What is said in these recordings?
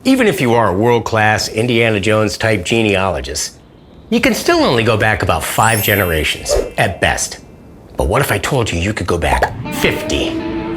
Even if you are a world-class Indiana Jones-type genealogist, you can still only go back about 5 generations, at best. But what if I told you you could go back 50?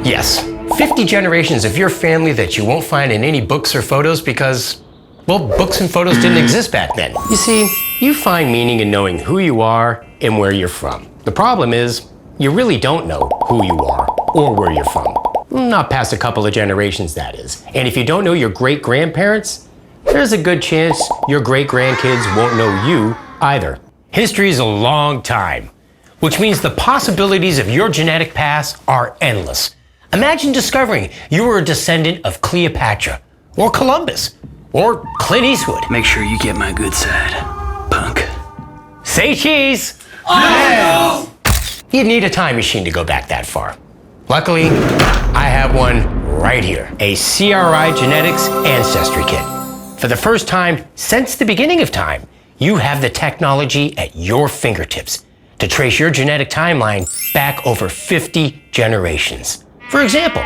Yes, 50 generations of your family that you won't find in any books or photos because, well, books and photos didn't exist back then. You see, you find meaning in knowing who you are and where you're from. The problem is, you really don't know who you are or where you're from. Not past a couple of generations, that is. And if you don't know your great-grandparents, there's a good chance your great-grandkids won't know you either. History is a long time, which means the possibilities of your genetic past are endless. Imagine discovering you were a descendant of Cleopatra, or Columbus, or Clint Eastwood. Make sure you get my good side, punk. Say cheese! Oh! You'd need a time machine to go back that far. Luckily, I have one right here, a CRI Genetics Ancestry Kit. For the first time since the beginning of time, you have the technology at your fingertips to trace your genetic timeline back over 50 generations. For example,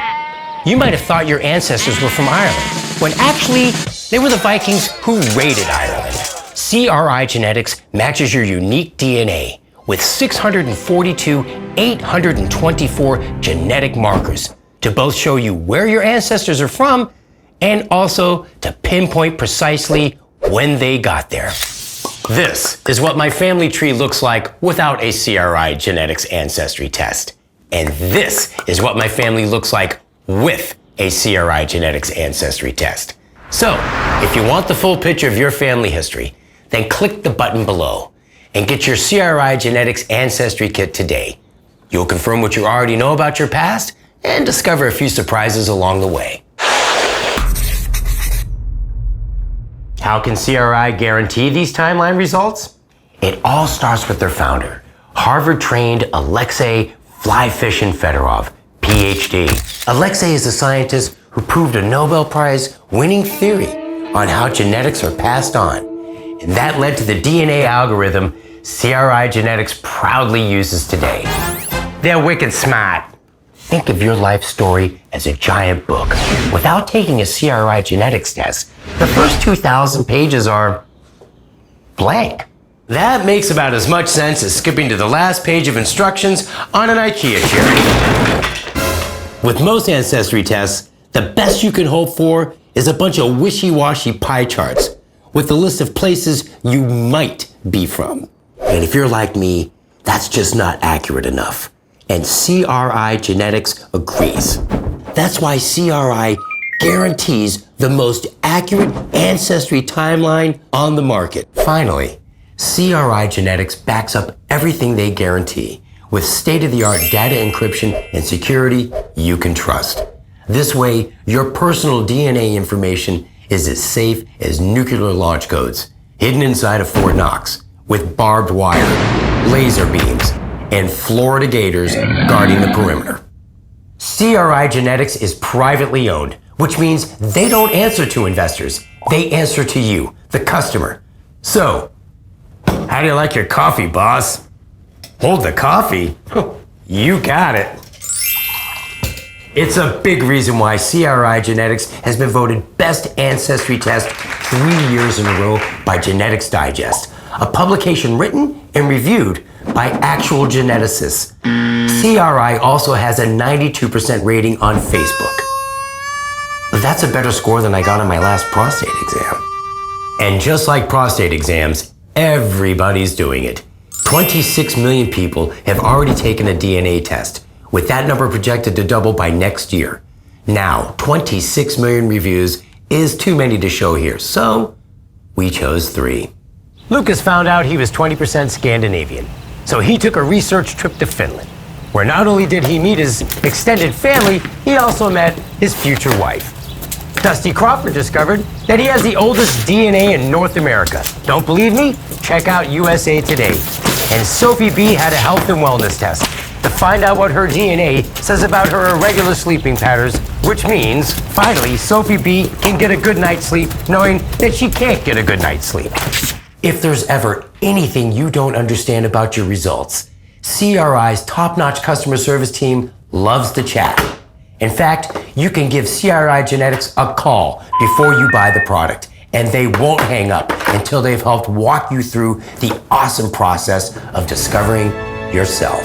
you might have thought your ancestors were from Ireland, when actually they were the Vikings who raided Ireland. CRI Genetics matches your unique DNA with 642,824 genetic markers to both show you where your ancestors are from and also to pinpoint precisely when they got there. This is what my family tree looks like without a CRI Genetics Ancestry test. And this is what my family looks like with a CRI Genetics Ancestry test. So, if you want the full picture of your family history, then click the button below and get your CRI Genetics Ancestry Kit today. You'll confirm what you already know about your past and discover a few surprises along the way. How can CRI guarantee these timeline results? It all starts with their founder, Harvard-trained Alexei Fly-Fishing Fedorov, PhD. Alexei is a scientist who proved a Nobel Prize-winning theory on how genetics are passed on. And that led to the DNA algorithm CRI Genetics proudly uses today. They're wicked smart. Think of your life story as a giant book. Without taking a CRI Genetics test, the first 2,000 pages are blank. That makes about as much sense as skipping to the last page of instructions on an IKEA chair. With most ancestry tests, the best you can hope for is a bunch of wishy-washy pie charts with the list of places you might be from. And if you're like me, that's just not accurate enough. And CRI Genetics agrees. That's why CRI guarantees the most accurate ancestry timeline on the market. Finally, CRI Genetics backs up everything they guarantee with state-of-the-art data encryption and security you can trust. This way, your personal DNA information is as safe as nuclear launch codes, hidden inside of Fort Knox, with barbed wire, laser beams, and Florida gators guarding the perimeter. CRI Genetics is privately owned, which means they don't answer to investors. They answer to you, the customer. So, how do you like your coffee, boss? Hold the coffee? You got it. It's a big reason why CRI Genetics has been voted Best Ancestry Test 3 years in a row by Genetics Digest, a publication written and reviewed by actual geneticists. CRI also has a 92% rating on Facebook. That's a better score than I got on my last prostate exam. And just like prostate exams, everybody's doing it. 26 million people have already taken a DNA test, with that number projected to double by next year. Now, 26 million reviews is too many to show here, so we chose 3. Lucas found out he was 20% Scandinavian, so he took a research trip to Finland, where not only did he meet his extended family, he also met his future wife. Dusty Crawford discovered that he has the oldest DNA in North America. Don't believe me? Check out USA Today. And Sophie B had a health and wellness test to find out what her DNA says about her irregular sleeping patterns, which means, finally, Sophie B can get a good night's sleep knowing that she can't get a good night's sleep. If there's ever anything you don't understand about your results, CRI's top-notch customer service team loves to chat. In fact, you can give CRI Genetics a call before you buy the product, and they won't hang up until they've helped walk you through the awesome process of discovering yourself.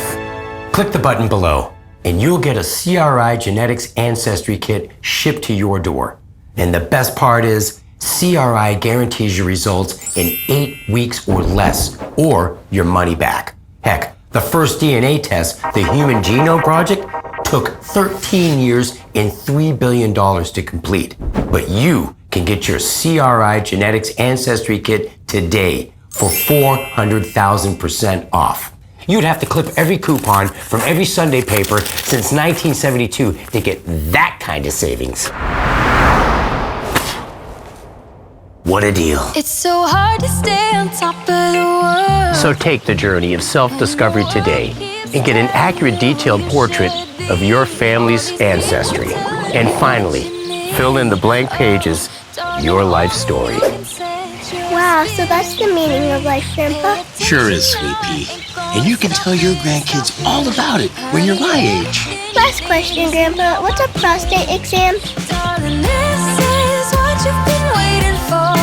Click the button below, and you'll get a CRI Genetics Ancestry Kit shipped to your door. And the best part is, CRI guarantees your results in 8 weeks or less, or your money back. Heck, the first DNA test, the Human Genome Project, took 13 years and $3 billion to complete. But you can get your CRI Genetics Ancestry Kit today for 400,000% off. You'd have to clip every coupon from every Sunday paper since 1972 to get that kind of savings. What a deal. It's so hard to stay on top of the world. So take the journey of self-discovery today and get an accurate, detailed portrait of your family's ancestry. And finally, fill in the blank pages, your life story. Wow, so that's the meaning of life, Grandpa? Sure is, Sweet Pea. And you can tell your grandkids all about it when you're my age. Last question, Grandpa. What's a prostate exam? Darling, this is what you've been waiting for.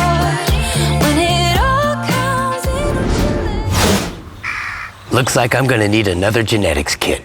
When it all comes in. Looks like I'm gonna need another genetics kit.